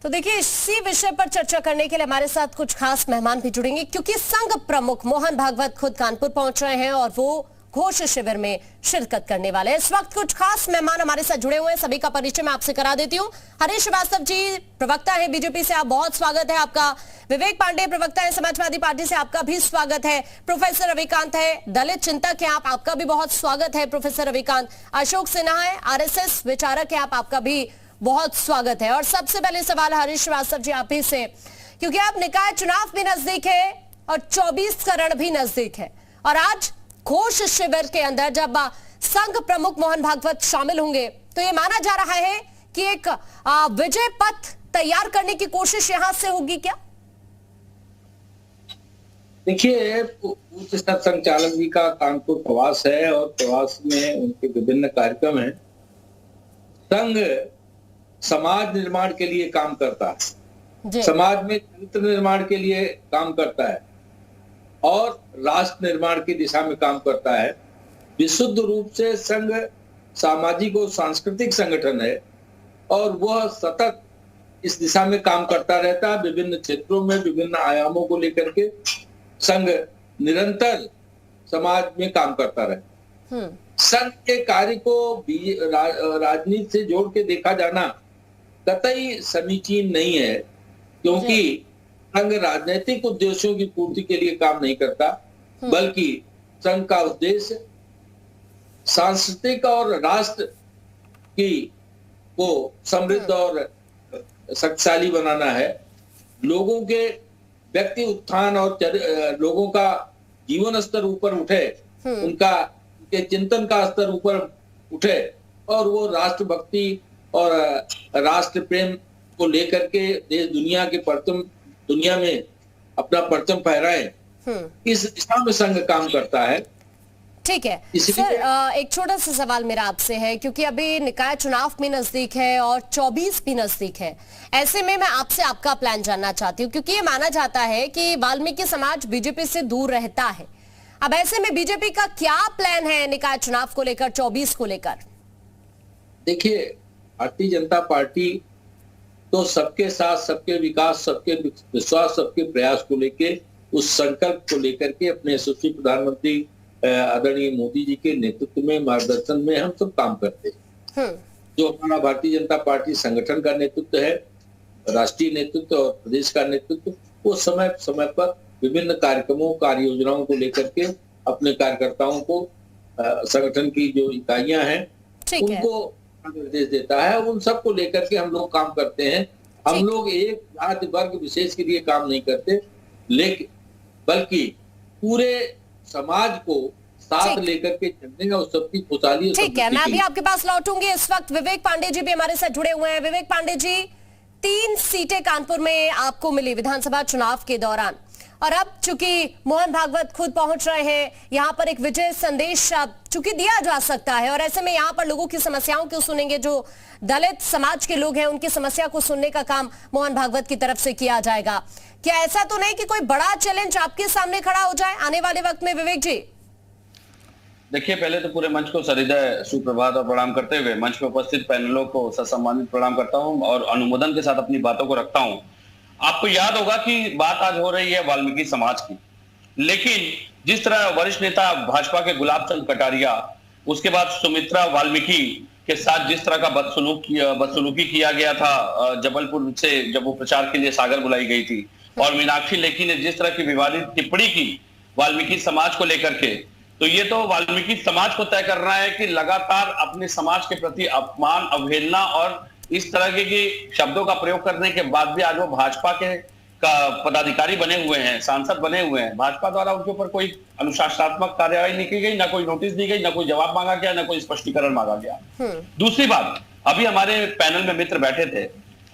तो देखिए, इसी विषय पर चर्चा करने के लिए हमारे साथ कुछ खास मेहमान भी जुड़ेंगे, क्योंकि संघ प्रमुख मोहन भागवत खुद कानपुर पहुंच रहे हैं और वो घोष शिविर में शिरकत करने वाले हैं। इस वक्त कुछ खास मेहमान हमारे साथ जुड़े हुए हैं, सभी का परिचय मैं आपसे करा देती हूं। हरीश श्रीवास्तव जी प्रवक्ता है बीजेपी से, आप बहुत स्वागत है आपका। विवेक पांडे प्रवक्ता है समाजवादी पार्टी से, आपका भी स्वागत है। प्रोफेसर रविकांत है, दलित चिंतक है आप, आपका भी बहुत स्वागत है प्रोफेसर रविकांत। अशोक सिन्हा है, आरएसएस विचारक है आप, आपका भी बहुत स्वागत है। और सबसे पहले सवाल हरीश श्रीवास्तव जी आप ही से, क्योंकि अब निकाय चुनाव भी नजदीक है और 24 करण भी नजदीक है, और आज घोष शिविर के अंदर जब संघ प्रमुख मोहन भागवत शामिल होंगे तो ये माना जा रहा है कि एक विजय पथ तैयार करने की कोशिश यहां से होगी क्या? देखिए, उच्च स्तर संचालक जी का कानपुर प्रवास है और प्रवास में उनके विभिन्न कार्यक्रम हैं। संघ समाज निर्माण के लिए काम करता है, समाज में चरित्र निर्माण के लिए काम करता है और राष्ट्र निर्माण की दिशा में काम करता है। विशुद्ध रूप से संघ सामाजिक और सांस्कृतिक संगठन है और वह सतत इस दिशा में काम करता रहता है। विभिन्न क्षेत्रों में विभिन्न आयामों को लेकर के संघ निरंतर समाज में काम करता रहता है। संघ के कार्य को राजनीति से जोड़ के देखा जाना कतई समीचीन नहीं है, क्योंकि संघ राजनीतिक उद्देश्यों की पूर्ति के लिए काम नहीं करता, बल्कि संघ का उद्देश्य सांस्कृतिक और राष्ट्र की को समृद्ध और शक्तिशाली बनाना है। लोगों के व्यक्ति उत्थान और लोगों का जीवन स्तर ऊपर उठे, उनके चिंतन का स्तर ऊपर उठे और वो राष्ट्रभक्ति और राष्ट्र प्रेम को लेकर के देश दुनिया के परचम दुनिया में अपना परचम फहराए, इस दिशा में संघ काम करता है। ठीक है सर, एक छोटा सा सवाल मेरा आपसे है, क्योंकि अभी निकाय चुनाव भी नजदीक है और 24 भी नजदीक है। ऐसे में मैं आपसे आपका प्लान जानना चाहती हूँ, क्योंकि ये माना जाता है कि वाल्मीकि समाज बीजेपी से दूर रहता है। अब ऐसे में बीजेपी का क्या प्लान है निकाय चुनाव को लेकर, 24 को लेकर? देखिए, भारतीय जनता पार्टी तो सबके साथ, सबके विकास, सबके विश्वास, सबके प्रयास को लेके, उस संकल्प को लेकर के अपने यशस्वी प्रधानमंत्री आदरणीय मोदी जी के नेतृत्व में, मार्गदर्शन में हम सब काम करते हैं। जो हमारा भारतीय जनता पार्टी संगठन का नेतृत्व है, राष्ट्रीय नेतृत्व और प्रदेश का नेतृत्व, वो समय समय पर विभिन्न कार्यक्रमों, कार्य योजनाओं को लेकर के अपने कार्यकर्ताओं को, संगठन की जो इकाइयां हैं उनको निर्देश देता है। उन सबको लेकर के हम लोग काम करते हैं। हम लोग एक जाति वर्ग विशेष के लिए काम नहीं करते, लेकिन बल्कि पूरे समाज को साथ लेकर के चलने का, उस सबकी खुशहाली। ठीक है, मैं अभी आपके पास लौटूंगी। इस वक्त विवेक पांडे जी भी हमारे साथ जुड़े हुए हैं। विवेक पांडे जी, 3 सीटें कानपुर में आपको मिली विधानसभा चुनाव के दौरान, और अब चूंकि मोहन भागवत खुद पहुंच रहे हैं, यहाँ पर एक विजय संदेश चूंकि दिया जा सकता है, और ऐसे में यहाँ पर लोगों की समस्याओं को सुनेंगे, जो दलित समाज के लोग हैं उनकी समस्या को सुनने का काम मोहन भागवत की तरफ से किया जाएगा। क्या ऐसा तो नहीं कि कोई बड़ा चैलेंज आपके सामने खड़ा हो जाए आने वाले वक्त में? विवेक जी, देखिए, पहले तो पूरे मंच को सहृदय सुप्रभात और प्रणाम करते हुए मंच में उपस्थित पैनलों को ससम्मानित प्रणाम करता हूं और अनुमोदन के साथ अपनी बातों को रखता हूं। आपको याद होगा कि बात आज हो रही है वाल्मीकि समाज की, लेकिन जिस तरह वरिष्ठ नेता भाजपा के गुलाब चंद कटारिया, उसके बाद सुमित्रा वाल्मीकि के साथ जिस तरह का बदसलूकी किया गया था जबलपुर से जब वो प्रचार के लिए सागर बुलाई गई थी, और मीनाक्षी लेखी ने जिस तरह की विवादित टिप्पणी की वाल्मीकि समाज को लेकर के, तो ये तो वाल्मीकि समाज को तय करना है कि लगातार अपने समाज के प्रति अपमान, अवहेलना और इस तरह के शब्दों का प्रयोग करने के बाद भी आज वो भाजपा के पदाधिकारी बने हुए हैं, सांसद बने हुए हैं। भाजपा द्वारा उनके ऊपर कोई अनुशासनात्मक कार्यवाही नहीं की गई, ना कोई नोटिस दी गई, ना कोई जवाब मांगा गया, ना कोई स्पष्टीकरण मांगा गया। दूसरी बात, अभी हमारे पैनल में मित्र बैठे थे,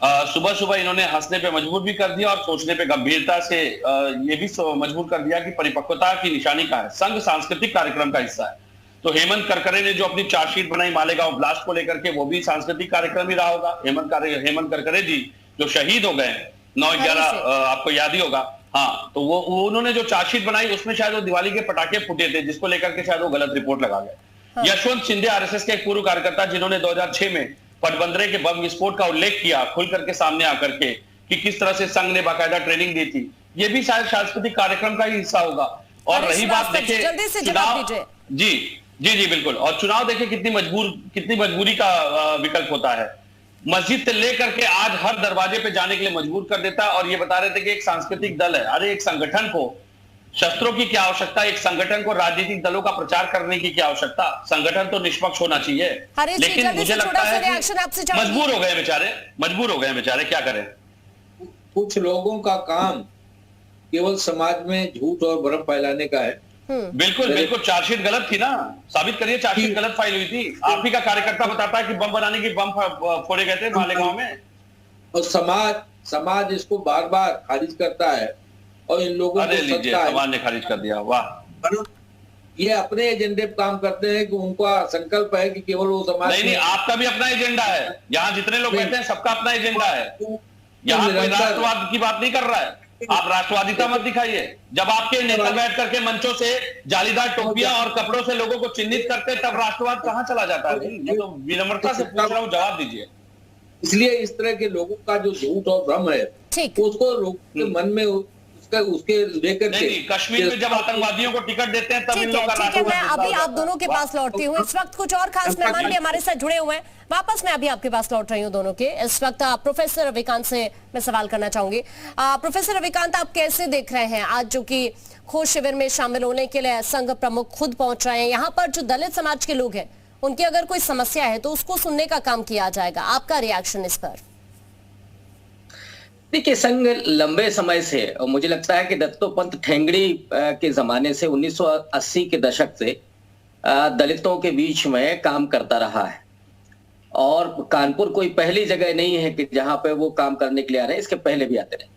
सुबह सुबह इन्होंने हंसने पे मजबूर भी कर दिया और सोचने पे गंभीरता से ये भी मजबूर कर दिया कि परिपक्वता की निशानी का है, संघ सांस्कृतिक कार्यक्रम का हिस्सा है। तो हेमंत करकरे ने जो अपनी चार्जशीट बनाई मालेगांव ब्लास्ट को लेकर के, वो भी सांस्कृतिक कार्यक्रम ही रहा होगा। हेमंत करकरे जी जो शहीद हो गए 9/11, आपको याद ही होगा। हाँ, तो वो उन्होंने जो चार्जशीट बनाई उसमें शायद वो दिवाली के पटाखे फूटे थे, जिसको लेकर के शायद वो गलत रिपोर्ट लगा गए। यशवंत शिंदे, आरएसएस के एक पूर्व कार्यकर्ता, जिन्होंने 2006 में पटबंदरे के बम विस्फोट का उल्लेख किया खुल करके सामने आकर के कि किस तरह से संघ ने बाकायदा ट्रेनिंग दी थी, ये भी शायद सांस्कृतिक कार्यक्रम का ही हिस्सा होगा। और रही बात देखिए चुनाव, जी जी जी बिल्कुल, और चुनाव देखिए कितनी मजबूरी का विकल्प होता है। मस्जिद से लेकर के आज हर दरवाजे पे जाने के लिए मजबूर कर देता है। और ये बता रहे थे कि एक सांस्कृतिक दल है, अरे एक संगठन को शस्त्रों की क्या आवश्यकता, एक संगठन को राजनीतिक दलों का प्रचार करने की क्या आवश्यकता, संगठन तो निष्पक्ष होना चाहिए। लेकिन मुझे लगता है कि मजबूर हो गए बेचारे, क्या करें। कुछ लोगों का काम केवल समाज में झूठ और भ्रम फैलाने का है। बिल्कुल बिल्कुल, चार्जशीट गलत थी ना, साबित करिए चार्जशीट गलत फाइल हुई थी। आप ही का कार्यकर्ता बताता है कि बम बनाने की बम फोड़े गए थे मालेगांव में, और समाज इसको बार बार खारिज करता है और इन लोगों को समाज ने खारिज कर दिया। वाह, ये अपने एजेंडे पे काम करते हैं कि उनका संकल्प है कि केवल वो समाज नहीं, आपका भी अपना एजेंडा है। यहाँ जितने लोग बैठे हैं सबका अपना एजेंडा है। यहाँ कोई राष्ट्रवाद की बात नहीं कर रहा है। आप राष्ट्रवादिता मत दिखाइए। जब आपके नेता बैठ करके मंचों से जालीदार टोपियां और कपड़ों से लोगों को चिन्हित करते, तब राष्ट्रवाद कहां चला जाता है? ये तो विनम्रता से पूछ रहा हूं, जवाब दीजिए। इसलिए इस तरह के लोगों का जो झूठ और भ्रम है उसको लोगों के मन में उसके लेकर नहीं, कश्मीर में जब आतंकवादियों को टिकट देते हैं तब इन लोगों का ठीक है, मैं अभी आप दोनों के पास लौटती हूँ। इस वक्त कुछ और खास मेहमान भी हमारे साथ जुड़े हुए हैं, वापस मैं अभी आपके पास लौट रही हूँ दोनों के। इस वक्त प्रोफेसर रविकांत से मैं सवाल करना चाहूंगी। प्रोफेसर रविकांत, आप कैसे देख रहे हैं आज जो कि खोज शिविर में शामिल होने के लिए संघ प्रमुख खुद पहुंच रहे हैं, यहाँ पर जो दलित समाज के लोग हैं उनकी अगर कोई समस्या है तो उसको सुनने का काम किया जाएगा, आपका रिएक्शन इस पर? देखिए, संघ लंबे समय से, और मुझे लगता है कि दत्तोपंत ठेंगड़ी के जमाने से 1980 के दशक से दलितों के बीच में काम करता रहा है। और कानपुर कोई पहली जगह नहीं है कि जहां पे वो काम करने के लिए आ रहे हैं, इसके पहले भी आते रहे।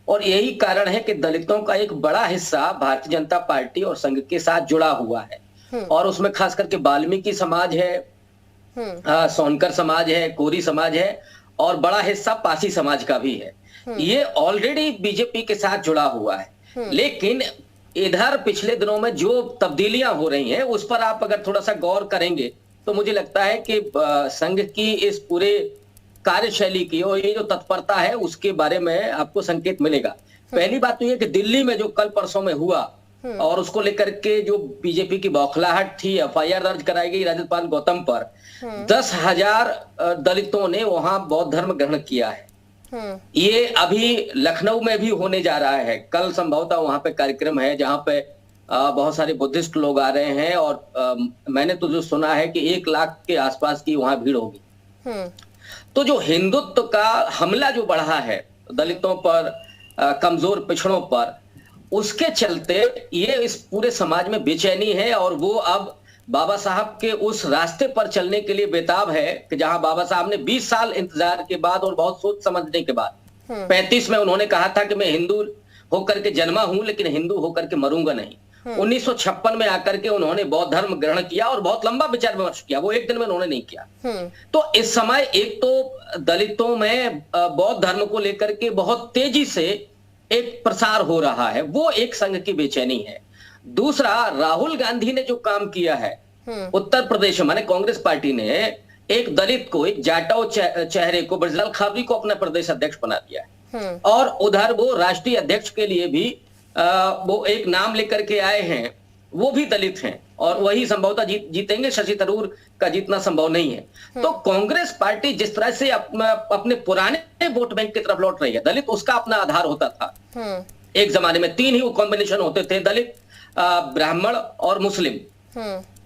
और यही कारण है कि दलितों का एक बड़ा हिस्सा भारतीय जनता पार्टी और संघ के साथ जुड़ा हुआ है। और उसमें खास करके वाल्मीकि समाज है, सोनकर समाज है, कोरी समाज है, और बड़ा हिस्सा पासी समाज का भी है। ये ऑलरेडी बीजेपी के साथ जुड़ा हुआ है। लेकिन इधर पिछले दिनों में जो तब्दीलियां हो रही हैं उस पर आप अगर थोड़ा सा गौर करेंगे तो मुझे लगता है कि संघ की इस पूरे कार्यशैली की और ये जो तत्परता है उसके बारे में आपको संकेत मिलेगा। पहली बात तो ये कि दिल्ली में जो कल परसों में हुआ और उसको लेकर के जो बीजेपी की बौखलाहट थी, एफआईआर दर्ज कराई गई राजपाल गौतम पर। 10,000 दलितों ने वहां बौद्ध धर्म ग्रहण किया है। ये अभी लखनऊ में भी होने जा रहा है। कल संभवतः वहां पे कार्यक्रम है जहां पे बहुत सारे बुद्धिस्ट लोग आ रहे हैं, और मैंने तो जो सुना है कि 1 लाख के आसपास की वहां भीड़ होगी। तो जो हिंदुत्व का हमला जो बढ़ा है दलितों पर, कमजोर पिछड़ों पर, उसके चलते ये इस पूरे समाज में बेचैनी है। और वो अब बाबा साहब के उस रास्ते पर चलने के लिए बेताब है कि जहां बाबा साहब ने 20 साल इंतजार के बाद और बहुत सोच समझने के बाद 35 में उन्होंने कहा था कि मैं हिंदू होकर के जन्मा हूं लेकिन हिंदू होकर के मरूंगा नहीं। 1956 में आकर के उन्होंने बौद्ध धर्म ग्रहण किया और बहुत लंबा विचार विमर्श किया, वो एक दिन में उन्होंने नहीं किया। तो इस समय एक तो दलितों में बौद्ध धर्म को लेकर के बहुत तेजी से एक प्रसार हो रहा है, वो एक संघ की बेचैनी है। दूसरा, राहुल गांधी ने जो काम किया है उत्तर प्रदेश में, माने कांग्रेस पार्टी ने एक दलित को, एक जाटो चेहरे को, ब्रजलाल खाबरी को अपना प्रदेश अध्यक्ष बना दिया है। और उधर वो राष्ट्रीय अध्यक्ष के लिए भी वो एक नाम लेकर के आए हैं, वो भी दलित हैं और वही संभवतः जीतेंगे। शशि थरूर का जीतना संभव नहीं है। तो कांग्रेस पार्टी जिस तरह से अपने पुराने वोट बैंक की तरफ लौट रही है, दलित उसका अपना आधार होता था। एक जमाने में 3 ही वो कॉम्बिनेशन होते थे, दलित, ब्राह्मण और मुस्लिम।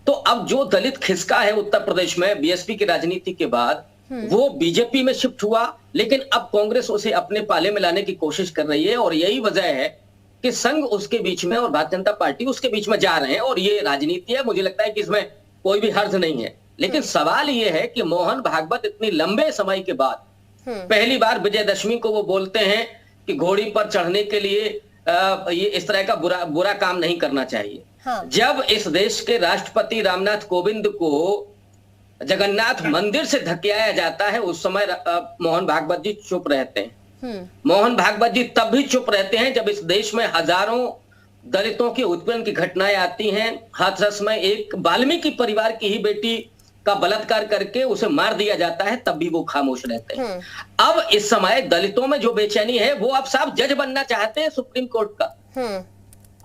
तो अब जो दलित खिसका है उत्तर प्रदेश में बीएसपी की राजनीति के बाद, वो बीजेपी में शिफ्ट हुआ, लेकिन अब कांग्रेस उसे अपने पाले में लाने की कोशिश कर रही है। और यही वजह है कि संघ उसके बीच में और भारतीय जनता पार्टी उसके बीच में जा रहे हैं। और ये राजनीति है, मुझे लगता है कि इसमें कोई भी हर्ज नहीं है। लेकिन सवाल ये है कि मोहन भागवत इतनी लंबे समय के बाद पहली बार विजयदशमी को वो बोलते हैं कि घोड़ी पर चढ़ने के लिए ये इस तरह का बुरा काम नहीं करना चाहिए। जब इस देश के राष्ट्रपति रामनाथ कोविंद को जगन्नाथ मंदिर से धकेलाया जाता है, उस समय मोहन भागवत जी चुप रहते हैं। मोहन भागवत जी तब भी चुप रहते हैं जब इस देश में हजारों दलितों के उत्पीड़न की घटनाएं आती हैं। हाथरस में एक वाल्मीकि परिवार की ही बेटी का बलात्कार करके उसे मार दिया जाता है, तब भी वो खामोश रहते हैं। अब इस समय दलितों में जो बेचैनी है, वो अब साहब जज बनना चाहते हैं सुप्रीम कोर्ट का।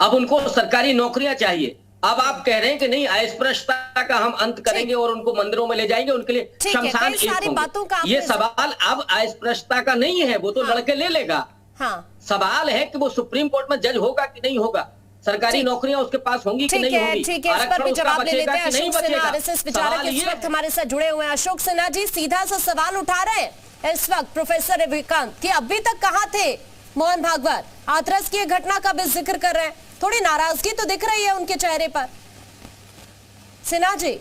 अब उनको सरकारी नौकरियां चाहिए। अब आप कह रहे हैं कि नहीं, अस्पृश्यता का हम अंत करेंगे और उनको मंदिरों में ले जाएंगे, उनके लिए शमशान एक होंगे। ये सवाल अब अस्पृश्यता का नहीं है, वो तो लड़के ले लेगा। सवाल है कि वो सुप्रीम कोर्ट में जज होगा कि नहीं होगा, सरकारी नौकरियां उसके पास होंगी कि नहीं होंगी। ठीक है, इस पर भी जवाब ले लेते हैं। अशोक सिन्हा आरएसएस विचारक इस वक्त हमारे साथ जुड़े हुए हैं। अशोक सिन्हा जी, सीधा सा सवाल उठा रहे हैं इस वक्त प्रोफेसर रविकांत कि अभी तक कहां थे मोहन भागवत? हाथरस की घटना का भी जिक्र कर रहे हैं, थोड़ी नाराजगी तो दिख रही है उनके चेहरे पर। सिन्हा जी।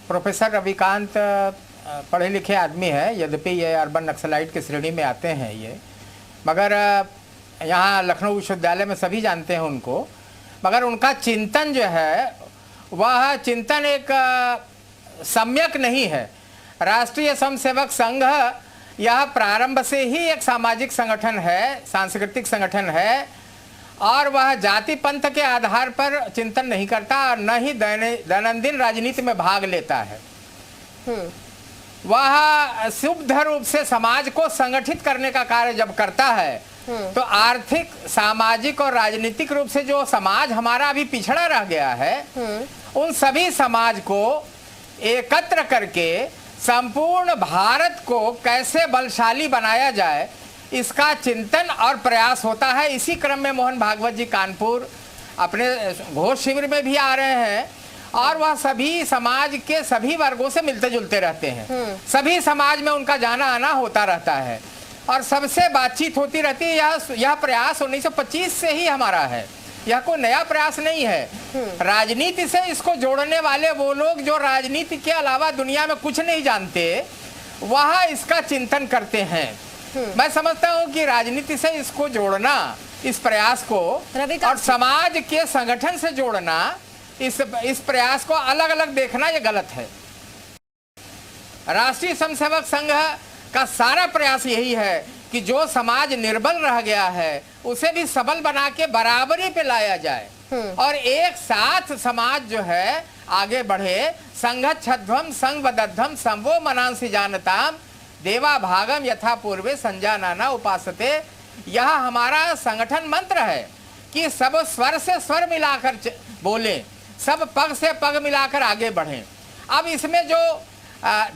प्रोफेसर रविकांत पढ़े लिखे आदमी है, यद्यपि ये अर्बन नक्सलाइट की श्रेणी में आते हैं ये, मगर यहाँ लखनऊ विश्वविद्यालय में सभी जानते हैं उनको। मगर उनका चिंतन जो है वह चिंतन एक सम्यक नहीं है। राष्ट्रीय स्वयंसेवक संघ यह प्रारंभ से ही एक सामाजिक संगठन है, सांस्कृतिक संगठन है, और वह जाति पंथ के आधार पर चिंतन नहीं करता और न ही दैनंदिन राजनीति में भाग लेता है। वह शुद्ध रूप से समाज को संगठित करने का कार्य जब करता है तो आर्थिक, सामाजिक और राजनीतिक रूप से जो समाज हमारा अभी पिछड़ा रह गया है, उन सभी समाज को एकत्र करके संपूर्ण भारत को कैसे बलशाली बनाया जाए, इसका चिंतन और प्रयास होता है। इसी क्रम में मोहन भागवत जी कानपुर अपने घोष शिविर में भी आ रहे हैं और वह सभी समाज के सभी वर्गों से मिलते जुलते रहते हैं। सभी समाज में उनका जाना आना होता रहता है और सबसे बातचीत होती रहती है। यह प्रयास 1925 से ही हमारा है, यह कोई नया प्रयास नहीं है। राजनीति से इसको जोड़ने वाले वो लोग जो राजनीति के अलावा दुनिया में कुछ नहीं जानते, वह इसका चिंतन करते हैं। मैं समझता हूं कि राजनीति से इसको जोड़ना, इस प्रयास को, और समाज के संगठन से जोड़ना, इस प्रयास को अलग अलग देखना ये गलत है। राष्ट्रीय स्वयंसेवक संघ का सारा प्रयास यही है कि जो समाज निर्बल रह गया है उसे भी सबल बना के बराबरी पे लाया जाए और एक साथ समाज जो है आगे बढ़े। संघच्छध्वम संघबद्धम संवो मनांसि जानताम देवा भागम यथा पूर्वे संजानाना उपासते। यह हमारा संगठन मंत्र है कि सब स्वर से स्वर मिलाकर बोले, सब पग से पग मिलाकर आगे बढ़ें। अब इसमें जो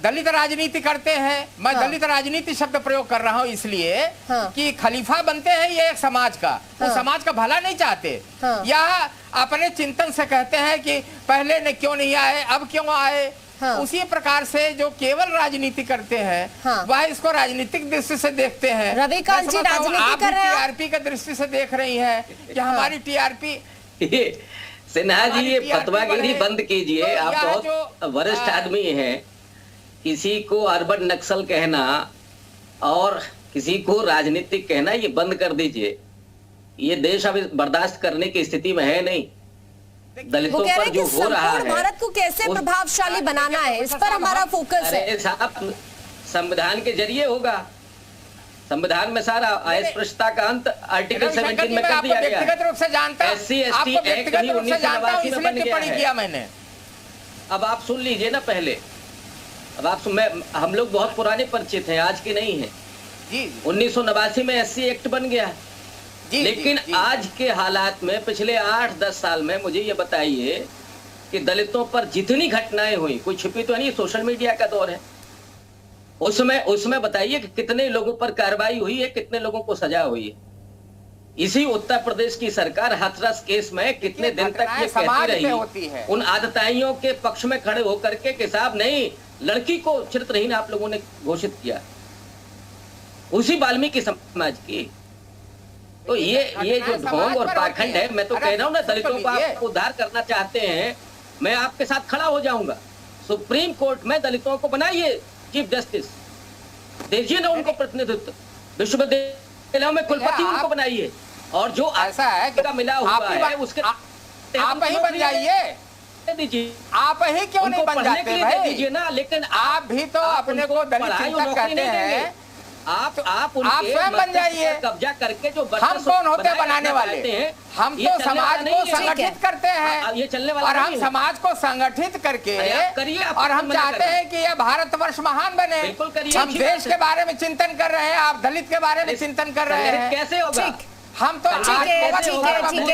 दलित राजनीति करते हैं, मैं दलित राजनीति शब्द प्रयोग कर रहा हूं इसलिए कि खलीफा बनते हैं ये एक समाज का, वो समाज का भला नहीं चाहते। यह अपने चिंतन से कहते हैं कि पहले ने क्यों नहीं आए, अब क्यों आए। उसी प्रकार से जो केवल राजनीति करते हैं वह इसको राजनीतिक दृष्टि से देखते हैं। रविकांत जी राजनीति कर रहे हैं, टीआरपी की दृष्टि से देख रही है कि हमारी टीआरपी। सिन्हा जी ये फतवागिरी बंद कीजिए, आप बहुत वरिष्ठ आदमी हैं। किसी को अर्बन नक्सल कहना और किसी को राजनीतिक कहना ये बंद कर दीजिए। ये देश अभी बर्दाश्त करने की स्थिति में है नहीं। दलितों पर जो हो रहा है, भारत को कैसे प्रभावशाली बनाना है, इस पर हमारा फोकस है। साहब संविधान के जरिए होगा। संविधान में सारा अस्पृश्यता का अंत आर्टिकल 17 में कर दिया गया है। व्यक्तिगत रूप से जानता हूं, SC ST एक्ट भी 1989 में बन गया है। मैंने अब आप सुन लीजिए ना पहले। अब आप हम लोग बहुत पुराने परिचित हैं, आज के नहीं है। 1989 में SC एक्ट बन गया। लेकिन आज के हालात में पिछले 8-10 साल में मुझे ये बताइए कि दलितों पर जितनी घटनाएं हुई, कोई छिपी तो नहीं, सोशल मीडिया का दौर है, उसमें बताइए कि कितने लोगों पर कार्रवाई हुई है, कितने लोगों को सजा हुई है। इसी उत्तर प्रदेश की सरकार हाथरस केस में कितने दिन तक ये कहती रही, उन आदताइयों के पक्ष में खड़े होकर के साहब नहीं, लड़की को चरित्रहीन आप लोगों ने घोषित किया, उसी वाल्मीकि समाज की। तो ये जो ढोंग और पाखंड है, मैं तो कह रहा हूं ना, दलितों को आप उद्धार करना चाहते हैं, मैं आपके साथ खड़ा हो जाऊंगा। सुप्रीम कोर्ट में दलितों को बनाइए चीफ जस्टिस, दीजिए ना उनको प्रतिनिधित्व, विश्वविद्यालयों में कुलपति उनको बनाइए, और जो ऐसा है कि मिला हुआ है उसके आप ही बन जाइए। दीजिए, आप ही क्यों नहीं बन जाते भाई? दीजिए ना। लेकिन आप भी तो अपने को दलित चिंतक कहते हैं, आप स्वयं बन जाइए। कब्जा करके जो हम कौन होते बनाने वाले हैं? हम तो समाज को संगठित करते हैं, ये चलने वाला और हम समाज को संगठित करके और हम चाहते हैं कि यह भारतवर्ष महान बने। बिल्कुल करिए। हम देश के बारे में चिंतन कर रहे हैं, आप दलित के बारे में चिंतन कर रहे हैं। कैसे होगा? हम तो ठीक है।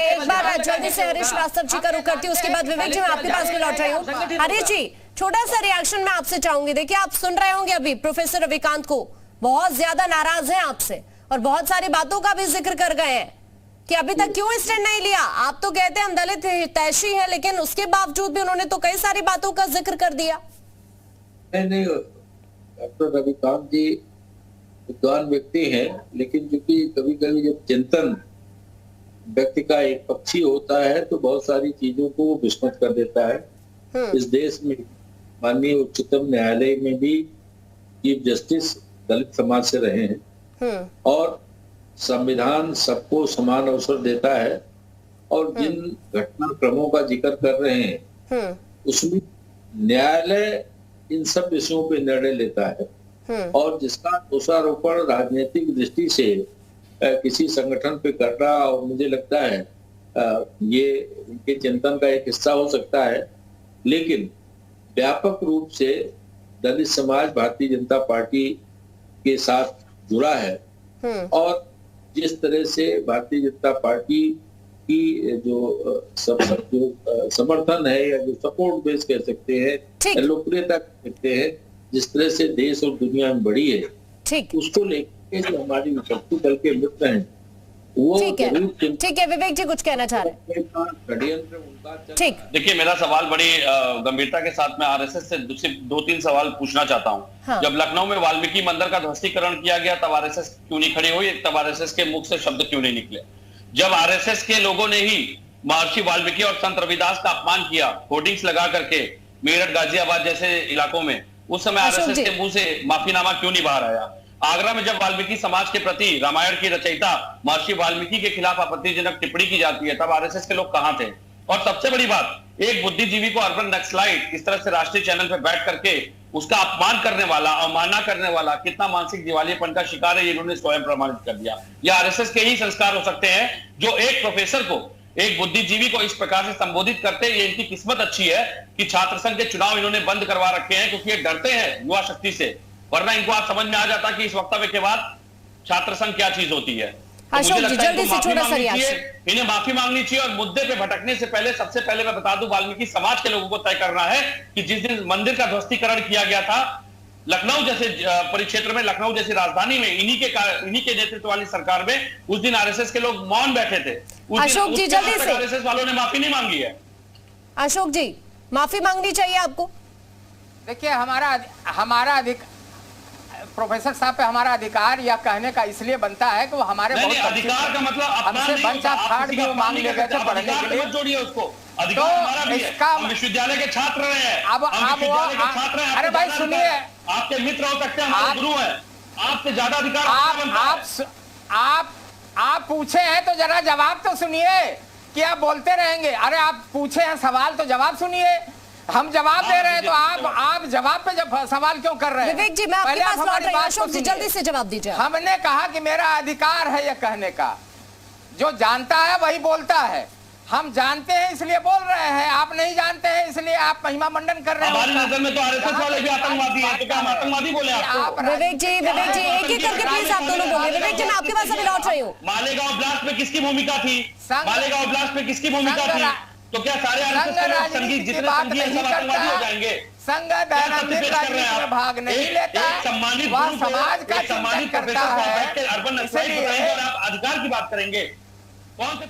एक बार जल्दी से हरीश श्रीवास्तव जी का रुख करती हूँ, उसके बाद विवेक जी मैं आपके पास भी लौट रही हूँ। हरीश जी, छोटा सा रिएक्शन मैं आपसे चाहूंगी। देखिए, आप सुन रहे होंगे अभी प्रोफेसर रविकांत को, बहुत ज्यादा नाराज हैं आपसे और बहुत सारी बातों का भी जिक्र कर गए हैं कि अभी तक क्यों स्टैंड नहीं लिया। आप तो कहते हैं हम दलित हितैषी हैं, लेकिन उसके बावजूद भी उन्होंने तो कई सारी बातों का जिक्र कर दिया। नहीं, डॉक्टर रविकांत जी विद्वान व्यक्ति हैं, लेकिन चूंकि कभी कभी जब चिंतन व्यक्ति का एक पक्षी होता है तो बहुत सारी चीजों को वो विस्मृत कर देता है। इस देश में माननीय उच्चतम न्यायालय में भी चीफ जस्टिस दलित समाज से रहे हैं और संविधान सबको समान अवसर देता है, और जिन घटनाक्रमों का जिक्र कर रहे हैं उसमें न्यायालय इन सब विषयों पर निर्णय लेता है, और जिसका दोषारोपण राजनीतिक दृष्टि से किसी संगठन पे करना, और मुझे लगता है ये उनके चिंतन का एक हिस्सा हो सकता है, लेकिन व्यापक रूप से दलित समाज भारतीय जनता पार्टी के साथ जुड़ा है, और जिस तरह से भारतीय जनता पार्टी की जो समर्थन है या जो सपोर्ट बेस कह सकते हैं या लोकप्रियता कह सकते हैं, जिस तरह से देश और दुनिया में बढ़ी है, उसको लेकर जो हमारी विपक्षी दल के मित्र हैं वो ठीक है। विवेक जी कुछ कहना चाह रहे हैं? ठीक, देखिए, मेरा सवाल बड़ी गंभीरता के साथ में आरएसएस से 2-3 सवाल पूछना चाहता हूँ। हाँ। जब लखनऊ में वाल्मीकि मंदिर का ध्वस्तीकरण किया गया तब आरएसएस क्यों नहीं खड़ी हुई? तब आरएसएस के मुख से शब्द क्यों नहीं निकले? जब आरएसएस के लोगों ने ही महर्षि वाल्मीकि और संत रविदास का अपमान किया होर्डिंग्स लगा करके मेरठ, गाजियाबाद जैसे इलाकों में, उस समय आरएसएस के मुंह से माफीनामा क्यों नहीं बाहर आया? आगरा में जब वाल्मीकि समाज के प्रति रामायण की रचयिता महर्षि वाल्मीकि के खिलाफ आपत्तिजनक टिप्पणी की जाती है, तब आरएसएस के लोग कहां थे? और सबसे बड़ी बात, एक बुद्धिजीवी को अर्बन नक्सलाइट इस तरह से राष्ट्रीय चैनल पर बैठ करके उसका अपमान करने वाला, अवमानना करने वाला कितना मानसिक दिवालियेपन का शिकार है, ये इन्होंने स्वयं प्रमाणित कर दिया। यह आरएसएस के ही संस्कार हो सकते हैं जो एक प्रोफेसर को, एक बुद्धिजीवी को इस प्रकार से संबोधित करते हैं। ये इनकी किस्मत अच्छी है कि छात्र संघ के चुनाव इन्होंने बंद करवा रखे हैं, क्योंकि ये डरते हैं युवा शक्ति से, वरना इनको आप समझ में आ जाता कि इस वक्तव्य के बाद छात्र संघ क्या चीज होती है। तो मुझे लगता है इन्हें माफी मांगनी चाहिए, और मुद्दे पे भटकने से पहले सबसे पहले मैं बता दूं, वाल्मीकि समाज के लोगों को तय करना है कि जिस दिन मंदिर का ध्वस्तीकरण किया गया था लखनऊ जैसे परिक्षेत्र में, लखनऊ जैसी राजधानी में, इन्हीं के नेतृत्व वाली सरकार में, उस दिन आरएसएस के लोग मौन बैठे थे। अशोक जी जल्दी से, आरएसएस वालों ने माफी नहीं मांगी है। अशोक जी, माफी मांगनी चाहिए आपको। देखिए, हमारा प्रोफेसर साहब पे हमारा अधिकार या कहने का इसलिए बनता है कि वो हमारे बहुत अधिकार का मतलब हमसे बंचा फाड़ भी वो मांग ले गए थे पढ़ने के लिए। जोड़िए उसको, अधिकार हमारा भी है, हम विश्वविद्यालय के छात्र रहे हैं। अब अरे भाई सुनिए, आपके मित्र हो सकते हैं, हमारे गुरु हैं, आपसे ज्यादा अधिकार आप पूछे हैं तो जरा जवाब तो सुनिए कि आप बोलते रहेंगे। अरे आप पूछे हैं सवाल तो जवाब सुनिए। हम जवाब दे रहे हैं तो आप जवाब पे जब सवाल क्यों कर रहे हैं? विवेक जी, मैं आपके पास लौट रही हूं। अशोक जी जल्दी से जवाब दीजिए। हमने कहा कि मेरा अधिकार है यह कहने का, जो जानता है वही बोलता है। हम जानते हैं इसलिए बोल रहे हैं, आप नहीं जानते हैं इसलिए आप महिमा मंडन कर रहे हैं। हमारी नजर में तो आरएसएस वाले भी आतंकवादी हैं, तो क्या हम आतंकवादी बोले आपको? विवेक जी एक एक करके प्लीज आप दोनों बोलिए। विवेक जी, मैं आपके पास अभी लौट रही हूँ। मालेगांव ब्लास्ट में किसकी भूमिका थी? मालेगांव ब्लास्ट में किसकी भूमिका थी? तो क्या सारे संगीत जितने आतंकवादी हो जाएंगे? संघ राजनीति में भाग नहीं लेता है, वह समाज का चिंतन करता है। आप अधिकार की बात करेंगे, कौन से?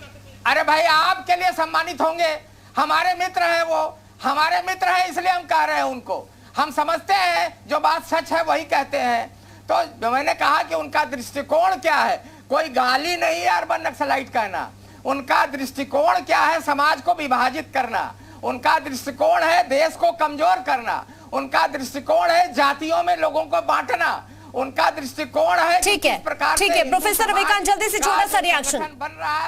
अरे भाई, आपके लिए सम्मानित होंगे, हमारे मित्र हैं, वो हमारे मित्र हैं, इसलिए हम कह रहे हैं उनको। हम समझते हैं जो बात सच है वही कहते हैं। तो मैंने कहा कि उनका दृष्टिकोण क्या है, कोई गाली नहीं है अर्बन नक्सलाइट कहना। उनका दृष्टिकोण क्या है, समाज को विभाजित करना। उनका दृष्टिकोण है देश को कमजोर करना। उनका दृष्टिकोण है जातियों में लोगों को बांटना। उनका दृष्टिकोण है। ठीक है, ठीक है प्रोफेसर रविकांत, जल्दी से छोटा सा रिएक्शन,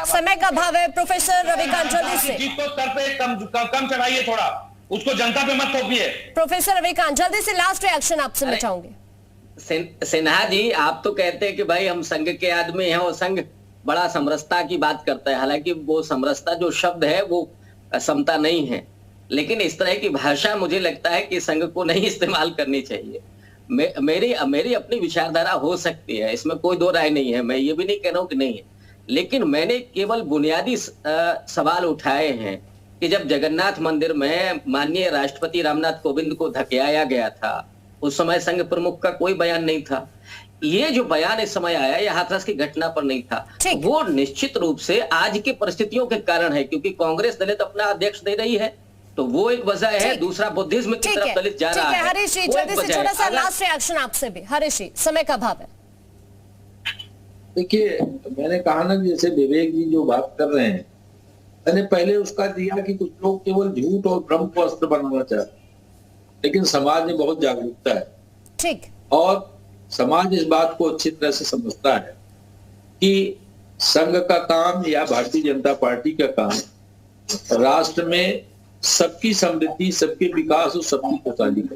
समय का अभाव है। प्रोफेसर रविकांत जल्दी से। जीत को सर पे कम चढ़ाइए थोड़ा, उसको जनता पे मत थोपिए। प्रोफेसर रविकांत जल्दी से लास्ट रिएक्शन आपसे मैं चाहूंगी। सिन्हा जी, आप तो कहते हैं कि भाई हम संघ के आदमी हैं और संघ बड़ा समरसता की बात करता है। हालांकि वो समरसता जो शब्द है वो समता नहीं है, लेकिन इस तरह की भाषा मुझे लगता है कि संघ को नहीं इस्तेमाल करनी चाहिए। मेरी अपनी विचारधारा हो सकती है, इसमें कोई दो राय नहीं है, मैं ये भी नहीं कह रहा हूं कि नहीं है, लेकिन मैंने केवल बुनियादी सवाल उठाए हैं कि जब जगन्नाथ मंदिर में माननीय राष्ट्रपति रामनाथ कोविंद को धकेलाया गया था, उस समय संघ प्रमुख का कोई बयान नहीं था। ये जो बयान इस समय आया, यह हाथरस की घटना पर नहीं था। वो निश्चित रूप से आज की परिस्थितियों के कारण है, क्योंकि कांग्रेस दलित अपना अध्यक्ष दे रही है, तो वो एक वजह है। दूसरा, बुद्धिज्म की तरफ दलित जा रहा है। हरीश जी, जल्दी से छोटा सा लास्ट रिएक्शन आपसे भी। हरीश जी, समय का अभाव है। देखिए, मैंने कहा ना, जैसे विवेक जी जो बात कर रहे हैं, मैंने पहले उसका दिया कि कुछ लोग केवल झूठ और भ्रम को अस्त्र बनाना चाहते हैं, लेकिन समाज में बहुत जागरूकता है। ठीक। और समाज इस बात को अच्छी तरह से समझता है कि संघ का काम या भारतीय जनता पार्टी का काम राष्ट्र में सबकी समृद्धि, सबके विकास और सबकी खुशहाली का।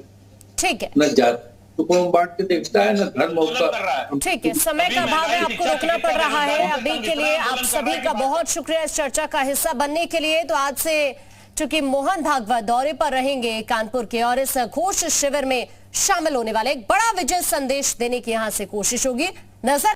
ठीक है। न जात तो बांट के देखता है, न धर्म होता। ठीक है, समय का अभाव है, आपको रोकना पड़ रहा है। अभी के लिए आप सभी का बहुत शुक्रिया इस चर्चा का हिस्सा बनने के लिए। तो आज से चूंकि मोहन भागवत दौरे पर रहेंगे कानपुर के और इस घोष शिविर में शामिल होने वाले एक बड़ा विजय संदेश देने की यहां से कोशिश होगी। नजर